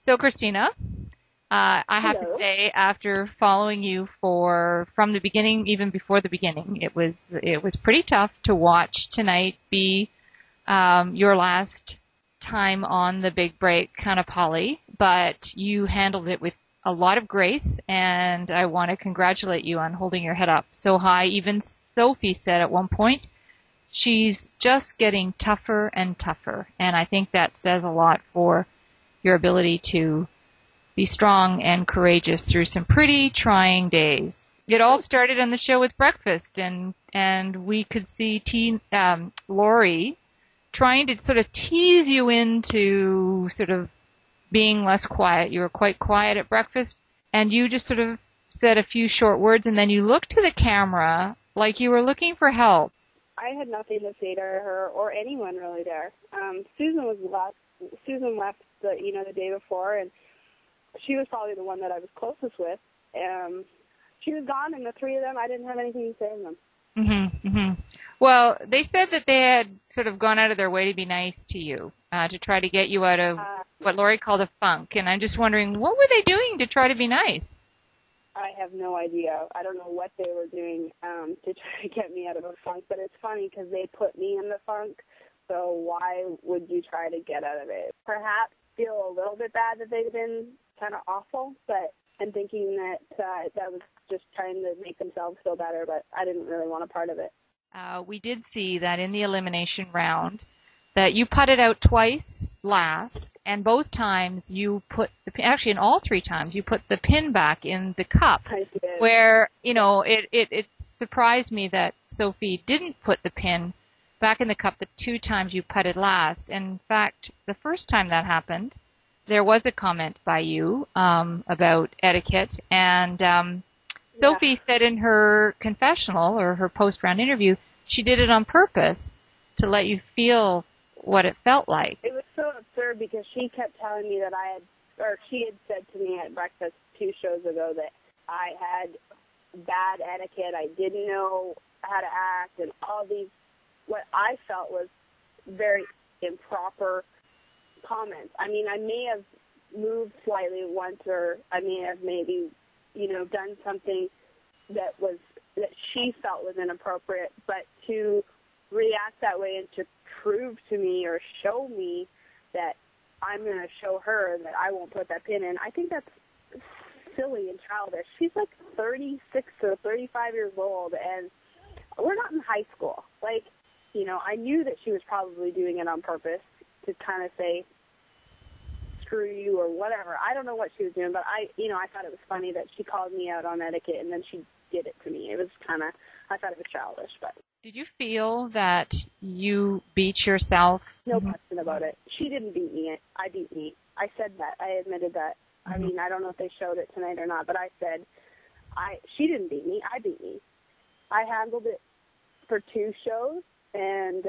So, Christina, I have to say, after following you from the beginning, even before the beginning, it was pretty tough to watch tonight be your last time on the big break, kind of Polly, but you handled it with a lot of grace, and I want to congratulate you on holding your head up so high. Even Sophie said at one point, she's just getting tougher and tougher, and I think that says a lot for your ability to be strong and courageous through some pretty trying days. It all started on the show with breakfast, and we could see Lori trying to sort of tease you into sort of being less quiet. You were quite quiet at breakfast, and you just sort of said a few short words, and then you looked to the camera like you were looking for help. I had nothing to say to her or anyone really there. Susan left the day before, and she was probably the one that I was closest with. She was gone, and the three of them, I didn't have anything to say to them. Mm-hmm, mm-hmm. Well, they said that they had sort of gone out of their way to be nice to you, to try to get you out of what Lori called a funk. And I'm just wondering, what were they doing to try to be nice? I have no idea. I don't know what they were doing to try to get me out of a funk, but it's funny because they put me in the funk, so why would you try to get out of it? Perhaps feel a little bit bad that they've been kind of awful, but I'm thinking that that was just trying to make themselves feel better, but I didn't really want a part of it. We did see that in the elimination round that you putted out twice last, and both times you put actually in all three times you put the pin back in the cup. I did. Where, it surprised me that Sophie didn't put the pin back in the cup the two times you putted last. And in fact, the first time that happened, there was a comment by you about etiquette, and Sophie said in her confessional or her post-round interview, she did it on purpose to let you feel what it felt like. It was so absurd because she kept telling me that she had said to me at breakfast 2 shows ago that I had bad etiquette, I didn't know how to act, and all these, what I felt was very improper comments. I mean, I may have moved slightly once, or I may have maybe done something that she felt was inappropriate, but to react that way and to prove to me or show me that I'm going to show her that I won't put that pin in, I think that's silly and childish. She's like 36 or 35 years old, and we're not in high school. Like, I knew that she was probably doing it on purpose to kind of say, screw you or whatever. I don't know what she was doing, but I thought it was funny that she called me out on etiquette and then she did it to me. It was I thought it was childish, but. Did you feel that you beat yourself? No question about it. She didn't beat me. I beat me. I said that. I admitted that. Mm-hmm. I mean, I don't know if they showed it tonight or not, but I said, she didn't beat me. I beat me. I handled it for 2 shows. And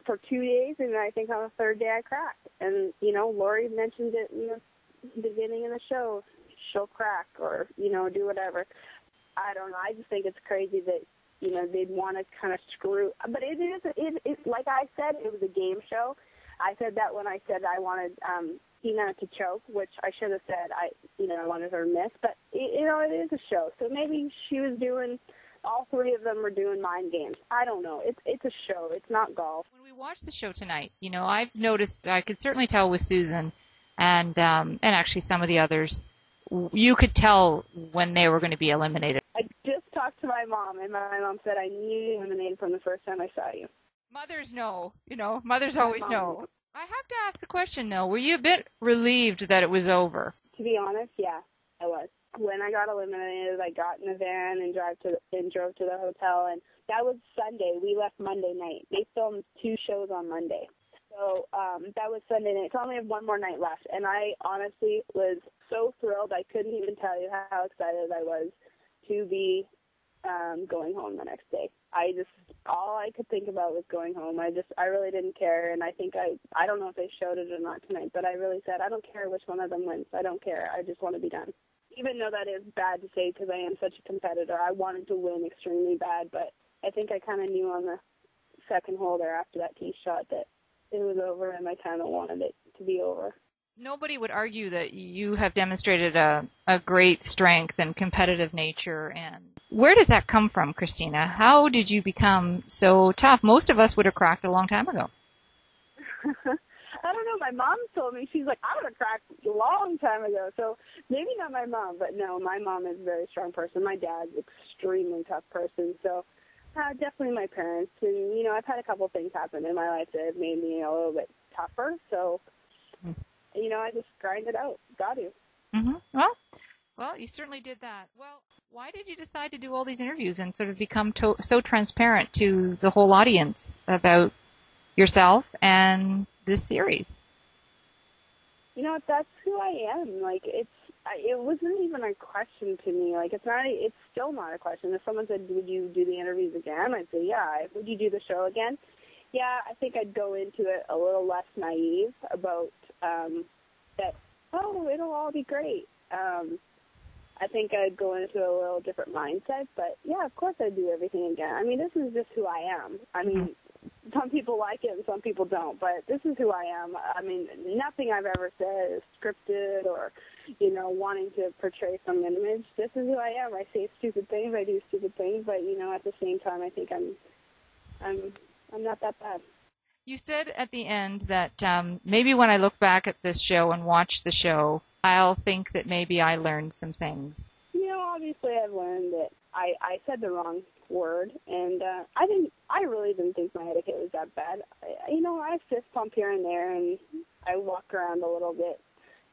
for 2 days, and I think on the 3rd day I cracked. And, Lori mentioned it in the beginning of the show. She'll crack or, do whatever. I don't know. I just think it's crazy that, they'd want to kind of screw. But it's like I said, it was a game show. I said that when I said I wanted Tina to choke, which I should have said I wanted her to miss. But, it is a show. So maybe she was doing... All 3 of them were doing mind games. I don't know. It's a show. It's not golf. When we watched the show tonight, I've noticed, I could certainly tell with Susan and actually some of the others, you could tell when they were going to be eliminated. I just talked to my mom, and my mom said I knew you eliminated from the first time I saw you. Mothers know. Mothers always know. I have to ask the question, though. Were you a bit relieved that it was over? To be honest, yeah, I was. When I got eliminated, I got in a van and drove to the hotel, and that was Sunday. We left Monday night. They filmed 2 shows on Monday. So that was Sunday night. So I only have 1 more night left, and I honestly was so thrilled. I couldn't even tell you how excited I was to be going home the next day. All I could think about was going home. I really didn't care, and I think I don't know if they showed it or not tonight, but I really said, I don't care which one of them wins. I don't care. I just want to be done. Even though that is bad to say because I am such a competitor, I wanted to win extremely bad, but I think I kind of knew on the second hole there after that tee shot that it was over, and I kind of wanted it to be over. nobody would argue that you have demonstrated a great strength and competitive nature. And where does that come from, Christina? How did you become so tough? Most of us would have cracked a long time ago. I don't know. My mom told me, she's like, I would have cracked a long time ago. So maybe not my mom, but no, my mom is a very strong person. My dad's an extremely tough person. So definitely my parents. And, you know, I've had a couple things happen in my life that have made me a little bit tougher. So, you know, I just grind it out. Got to. Mm-hmm. Well, you certainly did that. Well, why did you decide to do all these interviews and sort of become so transparent to the whole audience about yourself and this series? You know, that's who I am. Like, it wasn't even a question to me. Like, it's still not a question. If someone said, would you do the interviews again? I'd say, yeah. Would you do the show again? Yeah, I think I'd go into it a little less naive about that, it'll all be great. I think I'd go into a little different mindset. But, yeah, of course I'd do everything again. I mean, this is just who I am. I mean, some people like it and some people don't, but this is who I am. I mean, nothing I've ever said is scripted or, you know, wanting to portray some image. This is who I am. I say stupid things, I do stupid things, but, you know, at the same time, I think I'm not that bad. You said at the end that maybe when I look back at this show and watch the show, I'll think that maybe I learned some things. You know, obviously I've learned that I said the wrong word, and I really didn't think my etiquette was that bad. You know, I fist pump here and there, and I walk around a little bit,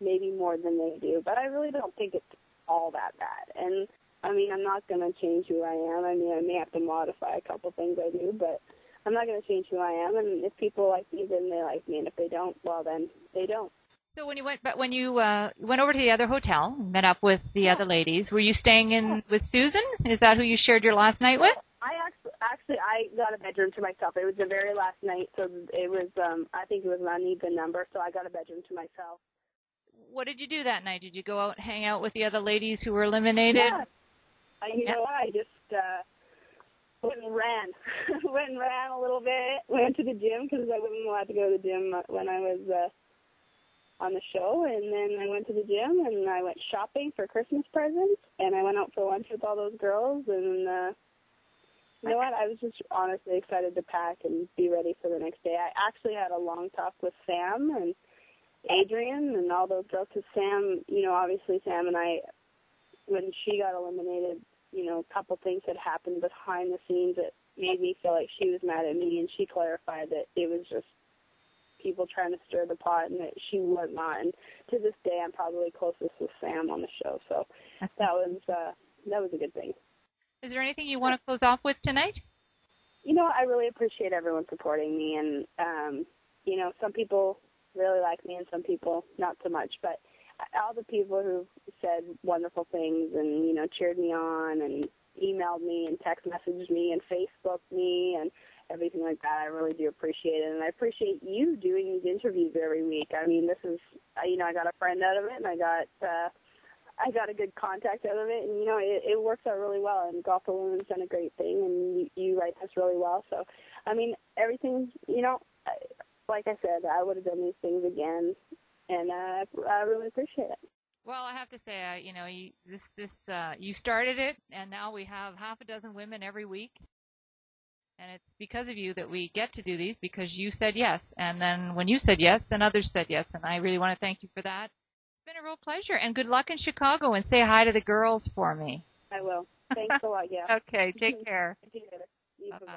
maybe more than they do, but I really don't think it's all that bad. And, I mean, I'm not going to change who I am. I mean, I may have to modify a couple things I do, but I'm not going to change who I am, and if people like me, then they like me, and if they don't, well, then they don't. So when you went over to the other hotel and met up with the other ladies, were you staying in with Susan? Is that who you shared your last night with? I got a bedroom to myself. It was the very last night, so it was I think it was an uneven number, so I got a bedroom to myself. What did you do that night? Did you go out and hang out with the other ladies who were eliminated? Yeah. You know, I just went and ran. Went and ran a little bit. Went to the gym because I wasn't allowed to go to the gym when I was on the show, and then I went to the gym, and I went shopping for Christmas presents, and I went out for lunch with all those girls, and you know what, I was just honestly excited to pack and be ready for the next day. I actually had a long talk with Sam and Adrian and all those girls, because Sam, you know, obviously Sam and I, when she got eliminated, you know, a couple things had happened behind the scenes that made me feel like she was mad at me, and she clarified that it was just people trying to stir the pot, and that she was not. And to this day, I'm probably closest with Sam on the show. So that was a good thing. Is there anything you want to close off with tonight? You know, I really appreciate everyone supporting me, and you know, some people really like me, and some people not so much. But all the people who said wonderful things, and you know, cheered me on, and emailed me, and text messaged me, and Facebooked me, and everything like that, I really do appreciate it. And I appreciate you doing these interviews every week. I mean, this is, you know, I got a friend out of it, and I got a good contact out of it, and, you know, it works out really well. And Golfgal Women's done a great thing, and you write this really well. So, I mean, everything, you know, like I said, I would have done these things again, and I really appreciate it. Well, I have to say, you know, you started it, and now we have half a dozen women every week. And it's because of you that we get to do these, because you said yes. And then when you said yes, then others said yes. And I really want to thank you for that. It's been a real pleasure. And good luck in Chicago, and say hi to the girls for me. I will. Thanks a lot, yeah. Okay, take care. See you later. Bye-bye.